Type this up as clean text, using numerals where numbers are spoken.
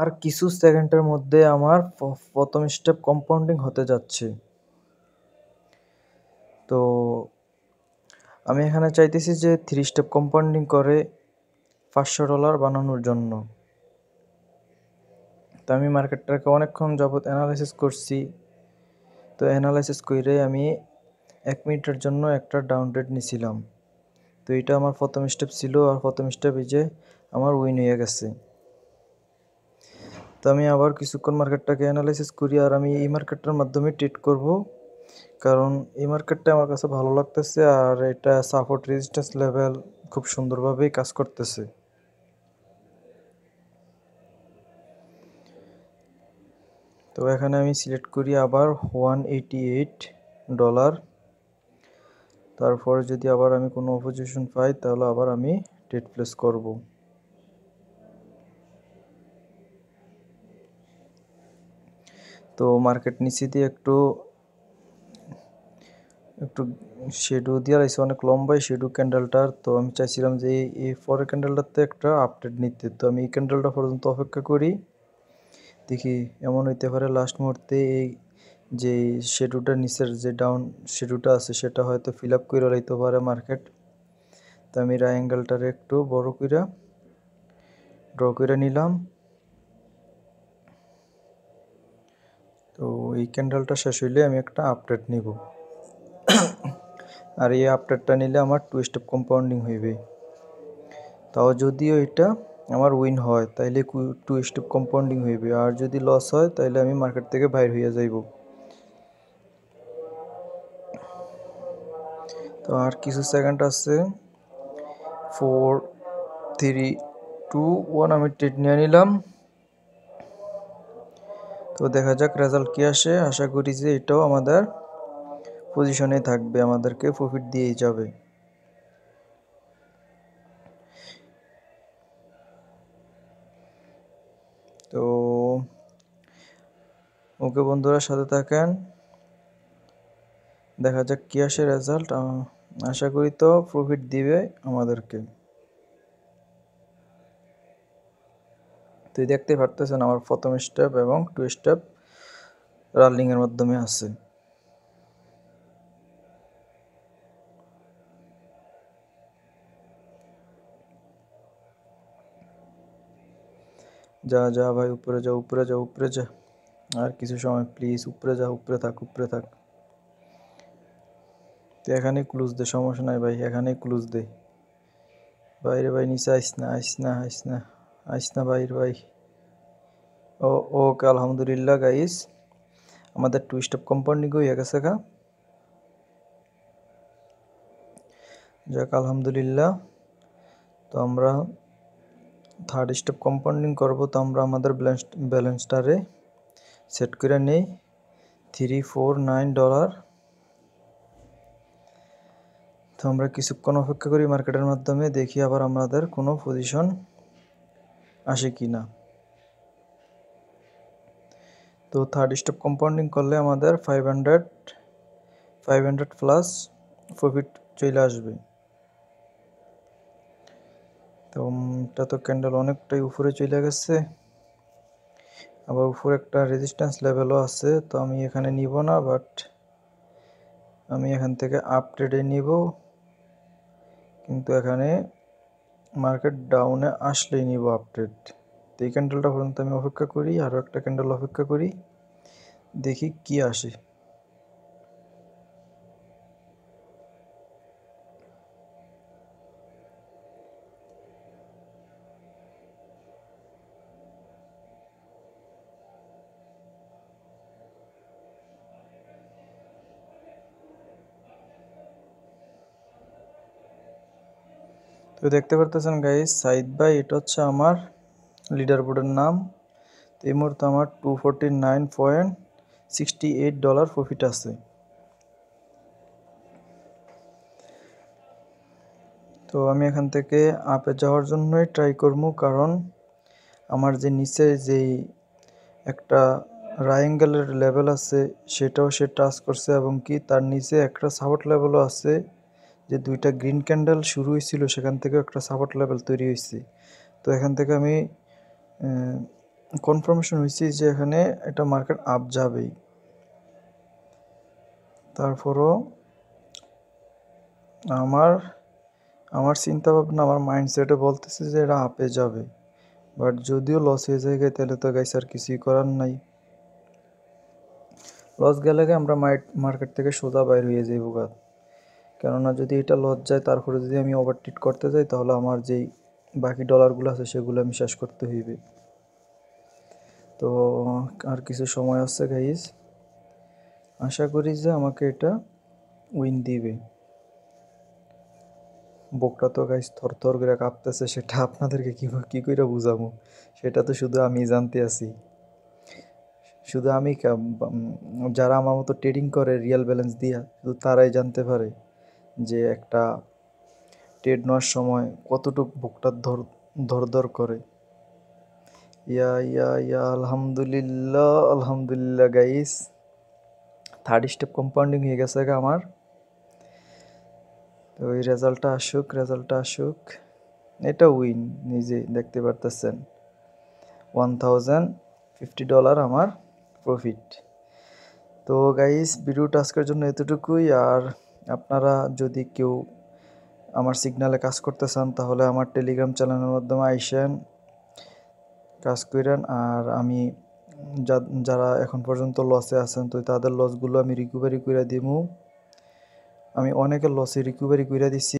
আর কিছু সেকেন্ডের মধ্যে আমার প্রথম স্টেপ কম্পাউন্ডিং হতে যাচ্ছে। তো আমি এখানে চাইতেছি যে 3 স্টেপ কম্পাউন্ডিং করে $500 বানানোর জন্য। তো আমি মার্কেটটাকে অনেকক্ষণ যাবত অ্যানালাইসিস করছি। তো অ্যানালাইসিস করে আমি 1 মিনিটের জন্য একটা ডাউন ট্রেড নিছিলাম। তো এটা আমার প্রথম স্টেপ ছিল, আর প্রথম স্টেপ এই যে আমার উইন হয়ে গেছে। তো আমি আবার কিছুক্ষণ মার্কেটটাকে অ্যানালাইসিস করি, আর আমি এই মার্কেটটার মাধ্যমে ট্রেড করব, কারণ এই মার্কেটটা আমার কাছে ভালো লাগতেছে, আর এটা সাপোর্ট রেজিস্ট্যান্স লেভেল খুব সুন্দরভাবেই কাজ করতেছে। তো এখানে আমি সিলেক্ট করি আবার $188। তারপরে যদি আবার আমি কোনো অপোজিশন পাই তাহলে আবার আমি ট্রেড প্লেস করব। তো মার্কেট নিচে দিয়ে একটু শেডো দিয়ে রাখছে, অনেক লম্বাই শেডো ক্যান্ডেলটার। তো আমি চাইছিলাম যে এই পরের ক্যান্ডেলটাতে একটা আপডেট নিতে। তো আমি এই ক্যান্ডেলটা পর্যন্ত অপেক্ষা করি, দেখি এমন হইতে পারে লাস্ট মুহূর্তে এই যে শেডোটার নিচের যে ডাউন শেডোটা আছে সেটা হয়তো ফিল আপ করে লাইতে পারে মার্কেট। তো আমি ট্রায়াঙ্গেলটারে একটু বড় কইরা ড্র করে নিলাম। তো এই ক্যান্ডেলটা শেষ হইলে আমি একটা আপডেট নিব, আর এই আপডেটটা নিলে আমার 2 স্টেপ কম্পাউন্ডিং হইবে। তাও যদিও এটা আমার উইন হয় তাইলে 2 স্টেপ কম্পাউন্ডিং হইবে, আর যদি লস হয় তাইলে আমি মার্কেট থেকে বাইর হইয়া যাইব। তো আর কিছু সেকেন্ড আছে, 4 3 2 1 আমি ট্রেড নিয়ে নিলাম। তো দেখা যাক রেজাল্ট কি আসে। আশা করি যে এটাও আমাদের পজিশনে থাকবে, আমাদেরকে প্রফিট দিয়েই যাবে। তো ওকে বন্ধুরা, সাথে থাকেন, দেখা যাক কি আসে রেজাল্ট। আশা করি তো প্রফিট দিবে আমাদেরকে। তো দেখতে পারতেছেন আমার প্রথম স্টেপ এবং 2 স্টেপ রানিং এর মাধ্যমে আছে। যা যা ভাই, উপরে যা উপরে যা উপরে যা, আর কিছু সময় প্লিজ উপরে যা, উপরে থাক উপরে থাক। তো এখানে ক্লোজ দে, সমস্যা নাই ভাই, এখানে ক্লোজ দে। বাইরে ভাই, নিচে আইস না আইস না আইস না আইস না বাইরে ভাই। ওকে, আলহামদুলিল্লাহ গাইস, আমাদের 2 স্টেপ কম্পাউন্ডিং হয়ে গেছে গা। যাক আলহামদুলিল্লাহ। তো আমরা 3rd স্টেপ কম্পাউন্ডিং করব। তো আমরা আমাদের ব্যালেন্সটারে সেট করে নেই $349। তো আমরা কিছুক্ষণ অপেক্ষা করি মার্কেটের মাধ্যমে, দেখি আবার আমাদের কোনো পজিশন আসে কি না। তো 3rd স্টেপ কম্পাউন্ডিং করলে আমাদের 500 প্লাস প্রফিট চলে আসবে। তো এটা তো ক্যান্ডেল অনেকটাই উপরে চলে গেছে, আবার উপরে একটা রেজিস্ট্যান্স লেভেলও আছে। তো আমি এখানে নিব না, বাট আমি এখান থেকে আপ ট্রেডে নিব, কিন্তু এখানে মার্কেট ডাউনে আসলেই নিব আপ ট্রেড। তো এই ক্যান্ডেলটা পর্যন্ত আমি অপেক্ষা করি, আরও একটা ক্যান্ডেল অপেক্ষা করি, দেখি কি আসে। তো দেখতে পারতেছেন গাইস, সাইদ ভাই, এটা হচ্ছে আমার লিডার বোর্ডের নাম। তো এই মুহূর্তে আমার $249.68 প্রফিট আছে। তো আমি এখান থেকে আপে যাওয়ার জন্যই ট্রাই করবো, কারণ আমার যে নিচে যেই একটা ট্রায়াঙ্গেলের লেভেল আছে সেটাও সে টাচ করছে, এবং কি তার নিচে একটা সাপোর্ট লেভেলও আছে। যে 2টা গ্রিন ক্যান্ডেল শুরু হয়েছিল সেখান থেকে একটা সাপোর্ট লেভেল তৈরি হয়েছে। তো এখান থেকে আমি কনফার্মেশন হয়েছি যে এখানে এটা মার্কেট আপ যাবেই। তারপরও আমার চিন্তা ভাবনা, আমার মাইন্ডসেটে বলতেছে যে এটা আপে যাবে, বাট যদিও লস হয়ে যায় তাহলে তো গাইস আর কিছুই করার নাই। লস গেলে আমরা মার্কেট থেকে সোজা বাইর হয়ে যাইব গা। কেননা যদি এটা লস যায় তারপরে যদি আমি ওভারট্রেড করতে যাই তাহলে আমার যেই বাকি ডলারগুলো আছে সেগুলো আমি শেষ করতে হইবে। তো আর কিছু সময় আছে গাইস, আশা করি যে আমাকে এটা উইন দিবে। বুকটা তো গাইস থরথর করে কাঁপতেছে, সেটা আপনাদেরকে কি করে বুঝাবো, সেটা তো শুধু আমি জানতে আছি। শুধু আমি যারা আমার মতো ট্রেডিং করে রিয়েল ব্যালেন্স দিয়া, শুধু তারাই জানতে পারে যে একটা ট্রেড নেওয়ার সময় কতটুকু বুকটা ধর করে। ইয়া আলহামদুলিল্লাহ আলহামদুলিল্লাহ গাইস, থার্ড স্টেপ কম্পাউন্ডিং হয়ে গেছে আমার। তো ওই রেজাল্টটা আসুক। এটা উইন, নিজে দেখতে পারতেছেন, $1050 আমার প্রফিট। তো গাইস ভিডিওটা আজকের জন্য এতটুকুই। আর আপনারা যদি কেউ আমার সিগনালে কাজ করতে চান তাহলে আমার টেলিগ্রাম চ্যানেলের মাধ্যমে আইসেন, কাজ করেন। আর আমি যারা এখন পর্যন্ত লসে আছেন তো তাদের লসগুলো আমি রিকভারি করে দিব। আমি অনেকের লসে রিকভারি করে দিছি।